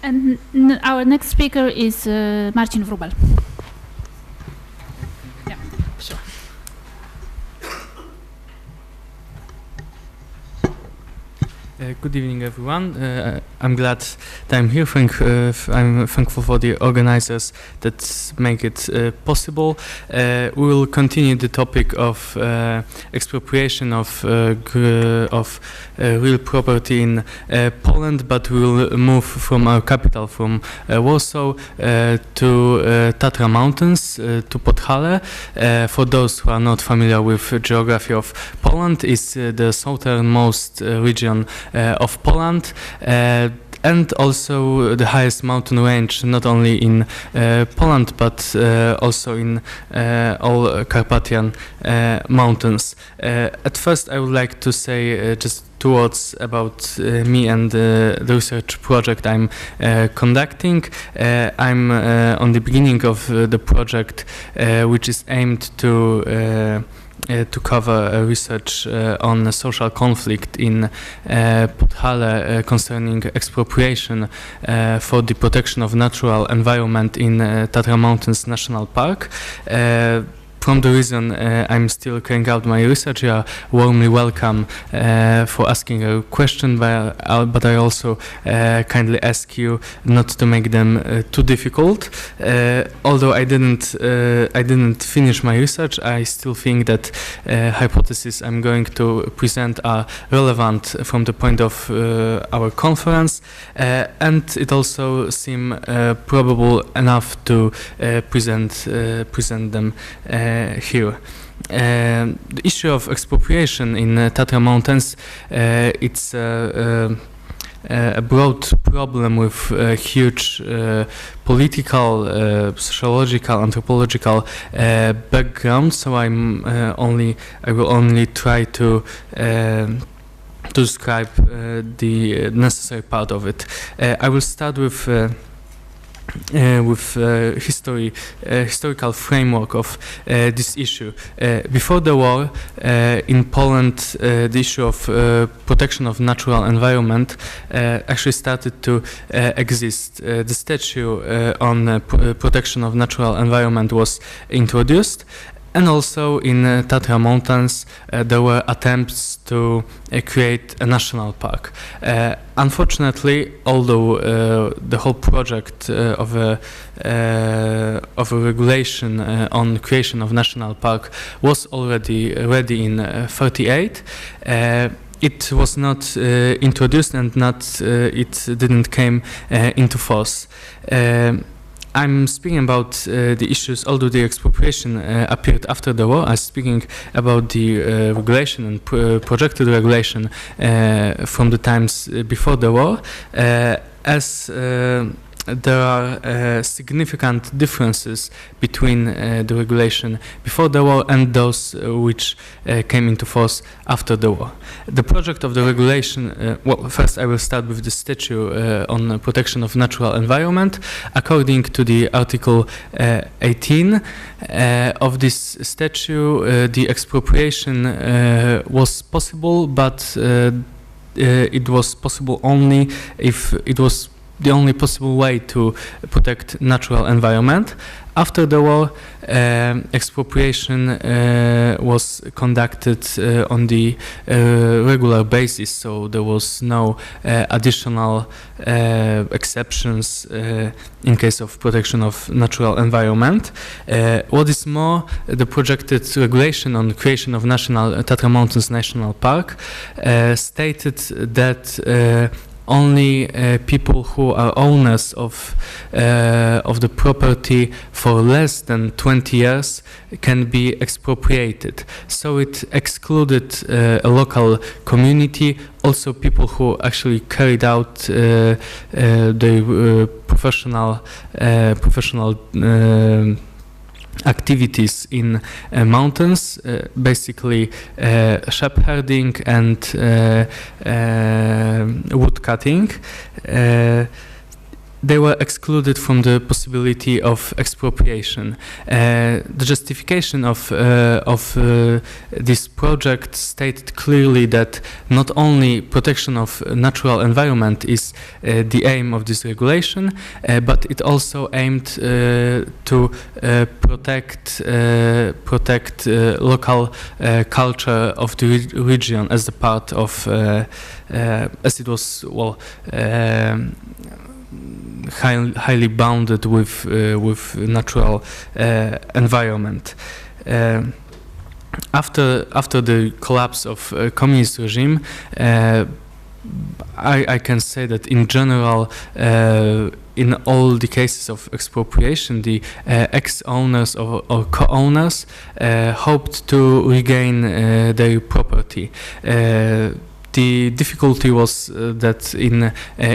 And our next speaker is Marcin Wróbel. Yeah, sure. Good evening, everyone. I'm glad that I'm here. I'm thankful for the organizers that make it possible. We will continue the topic of expropriation of real property in Poland, but we will move from our capital, from Warsaw, to Tatra Mountains, to Podhale. For those who are not familiar with the geography of Poland, it's the southernmost region of Poland, and also the highest mountain range, not only in Poland, but also in all Carpathian mountains. At first, I would like to say just 2 words about me and the research project I'm conducting. I'm on the beginning of the project, which is aimed to cover research on social conflict in Podhale concerning expropriation for the protection of natural environment in Tatra Mountains National Park. From the reason I'm still carrying out my research, you are warmly welcome for asking a question, but I also kindly ask you not to make them too difficult. Although I didn't finish my research, I still think that hypotheses I'm going to present are relevant from the point of our conference, and it also seems probable enough to present them here. The issue of expropriation in Tatra Mountains, it's a broad problem with huge political, sociological, anthropological background. So I will only try to describe the necessary part of it. I will start with historical framework of this issue. Before the war, in Poland, the issue of protection of natural environment actually started to exist. The statute on protection of natural environment was introduced. And also in Tatra Mountains, there were attempts to create a national park. Unfortunately, although the whole project of a regulation on creation of national park was already ready in 1938, it was not introduced and it didn't came into force. I'm speaking about the issues, although the expropriation appeared after the war. I'm speaking about the regulation and projected regulation from the times before the war, as there are significant differences between the regulation before the war and those which came into force after the war. The project of the regulation, well, first I will start with the statute on protection of natural environment. According to the Article 18 of this statute, the expropriation was possible, but it was possible only if it was the only possible way to protect natural environment. After the war, expropriation was conducted on the regular basis, so there was no additional exceptions in case of protection of natural environment. What is more, the projected regulation on creation of Tatra Mountains National Park stated that only people who are owners of the property for less than 20 years can be expropriated. So it excluded a local community, also people who actually carried out the professional activities in mountains, basically shepherding and wood cutting. they were excluded from the possibility of expropriation. The justification of this project stated clearly that not only protection of natural environment is the aim of this regulation, but it also aimed to protect local culture of the region as a part of, as it was highly bounded with natural environment. After the collapse of communist regime, I can say that in general, in all the cases of expropriation, the ex-owners or co-owners hoped to regain their property. The difficulty was that in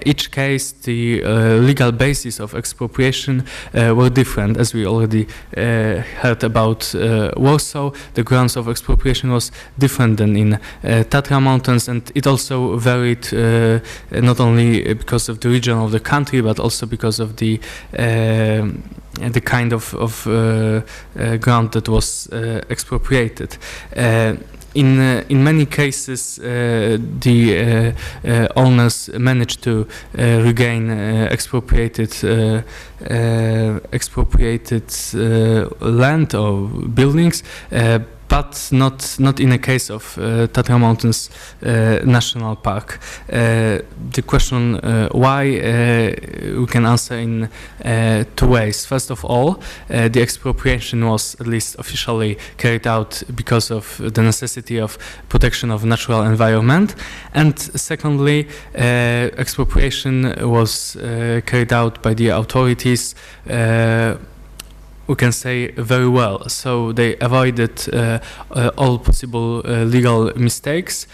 each case the legal basis of expropriation were different. As we already heard about Warsaw, the grounds of expropriation was different than in Tatra Mountains, and it also varied not only because of the region of the country, but also because of the kind of ground that was expropriated. In many cases, the owners managed to regain expropriated land or buildings, but not in a case of Tatra Mountains National Park. The question why we can answer in two ways. First of all, the expropriation was at least officially carried out because of the necessity of protection of natural environment, and secondly, expropriation was carried out by the authorities, we can say, very well. So they avoided all possible legal mistakes,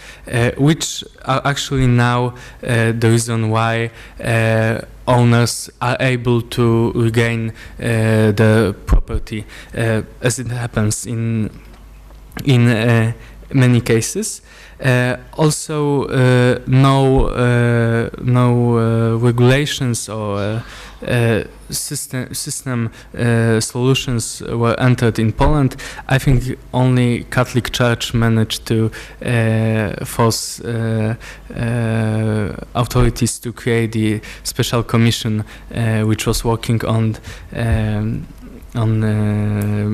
which are actually now the reason why owners are able to regain the property, as it happens in many cases. Also, no regulations or system solutions were entered in Poland. I think only Catholic Church managed to force authorities to create the special commission which was working on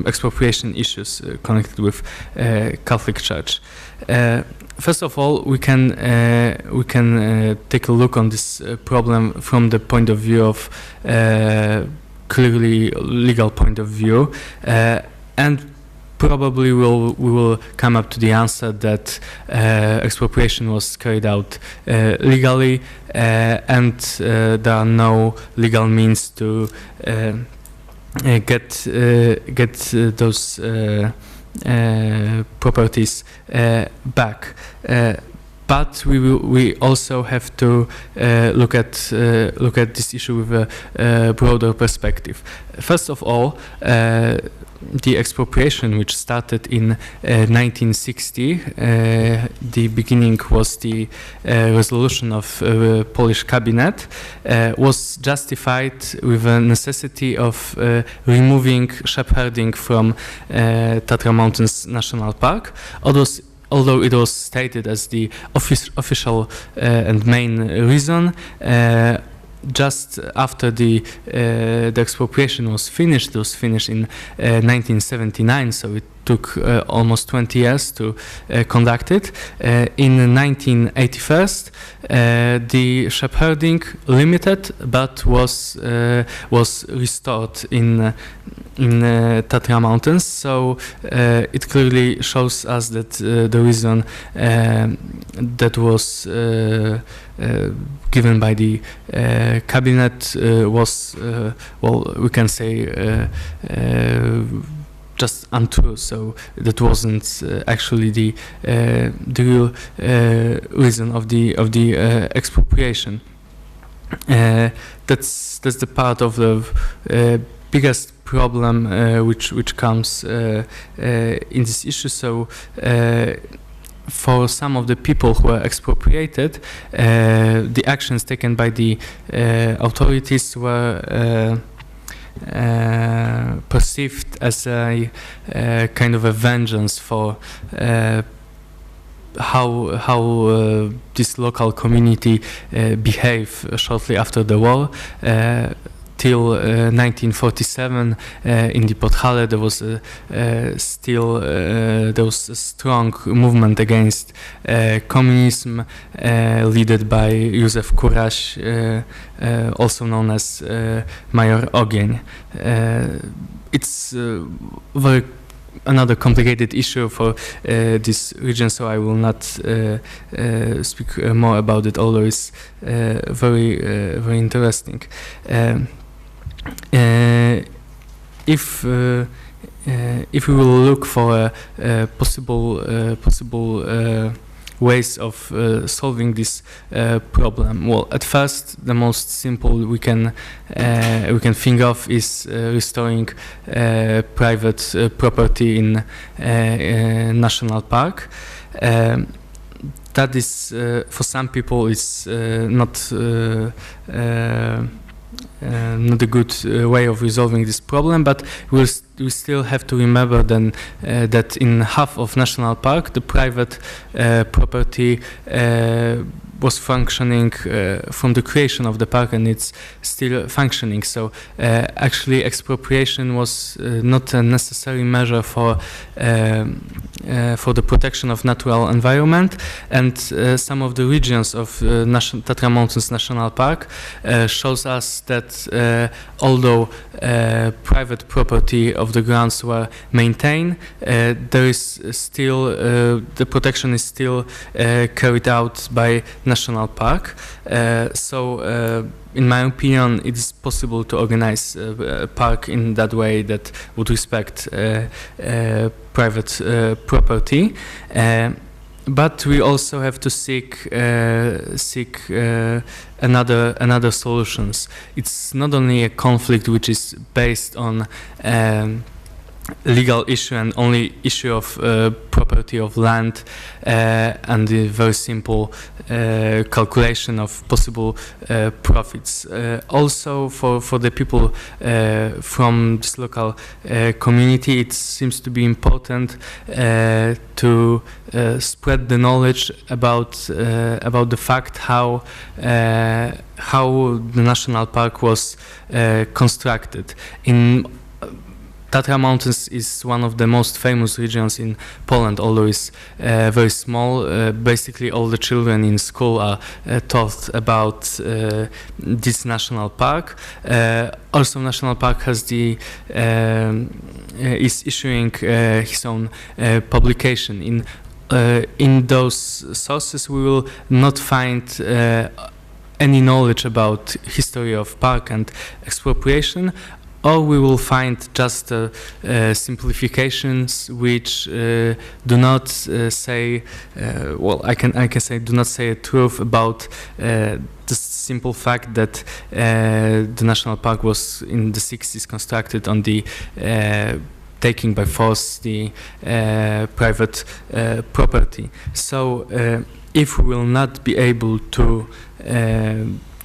expropriation issues connected with Catholic Church. First of all, we can take a look on this problem from the point of view of clearly legal point of view, and probably we will come up to the answer that expropriation was carried out legally, and there are no legal means to get those properties back. But we also have to look at this issue with a broader perspective. First of all, the expropriation, which started in 1960, the beginning was the resolution of Polish cabinet, was justified with a necessity of removing shepherding from Tatra Mountains National Park. Although it was stated as the official and main reason, just after the expropriation was finished, it was finished in 1979, so it took almost 20 years to conduct it. In 1981, the shepherding limited, but was restored in Tatra Mountains. So it clearly shows us that the reason that was given by the cabinet was, well, we can say, just untrue. So that wasn't actually the real reason of the expropriation. That's the part of the biggest problem which comes in this issue. So for some of the people who were expropriated, the actions taken by the authorities were perceived as a kind of a vengeance for how this local community behaved shortly after the war. Till 1947, in the Podhale, there was still there was a strong movement against communism, led by Józef Kuraś, also known as Major Ogień. It's very another complicated issue for this region, so I will not speak more about it, although it's very interesting. If we will look for possible ways of solving this problem, well, at first, the most simple we can think of is restoring private property in national park. That is, for some people, is not a good way of resolving this problem, but we still have to remember then that in half of national park, the private property was functioning from the creation of the park, and it's still functioning. So actually, expropriation was not a necessary measure for the protection of natural environment, and some of the regions of Tatra Mountains National Park shows us that although private property of the grounds were maintained, there is still the protection is still carried out by national park. So in my opinion, it is possible to organize a park in that way that would respect private property. But we also have to seek another solutions. It's not only a conflict which is based on legal issue and only issue of property of land and the very simple calculation of possible profits. Also for the people from this local community, it seems to be important to spread the knowledge about the fact how the national park was constructed. In Tatra Mountains is one of the most famous regions in Poland, although it's very small. Basically, all the children in school are taught about this national park. Also, national park has is issuing his own publication. In those sources, we will not find any knowledge about history of park and expropriation, or we will find just simplifications which do not say, well, I can say do not say a truth about the simple fact that the national park was in the 60s constructed on the taking by force the private property. So if we will not be able to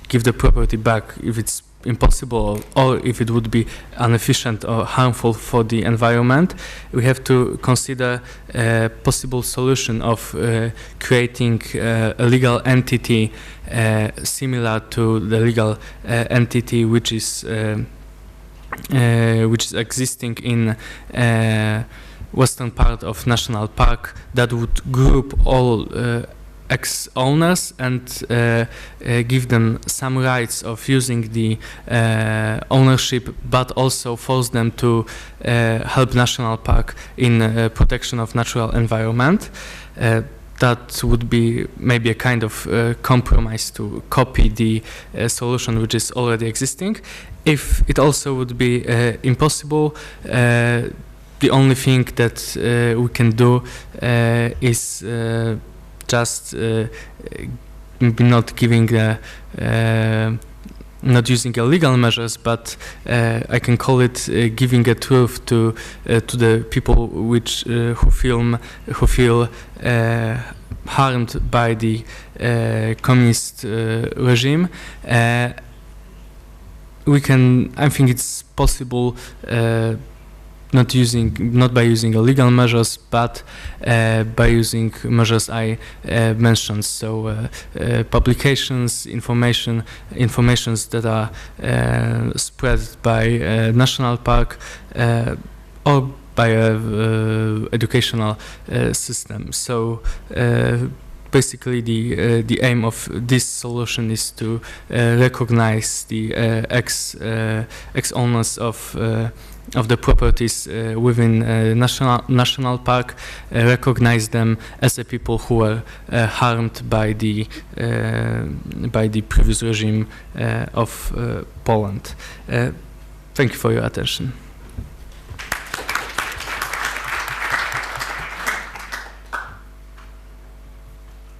give the property back, if it's impossible or if it would be inefficient or harmful for the environment, we have to consider a possible solution of creating a legal entity similar to the legal entity which is existing in western part of national park, that would group all ex-owners and give them some rights of using the ownership, but also force them to help national park in protection of natural environment. That would be maybe a kind of compromise to copy the solution which is already existing. If it also would be impossible, the only thing that we can do is just not giving not using illegal measures, but I can call it giving a truth to the people who feel harmed by the communist regime. I think it's possible not by using illegal measures, but by using measures I mentioned. So publications, informations that are spread by national park or by educational system. So basically, the aim of this solution is to recognize the ex-owners of the properties within national park, recognize them as the people who were harmed by the previous regime of Poland. Thank you for your attention.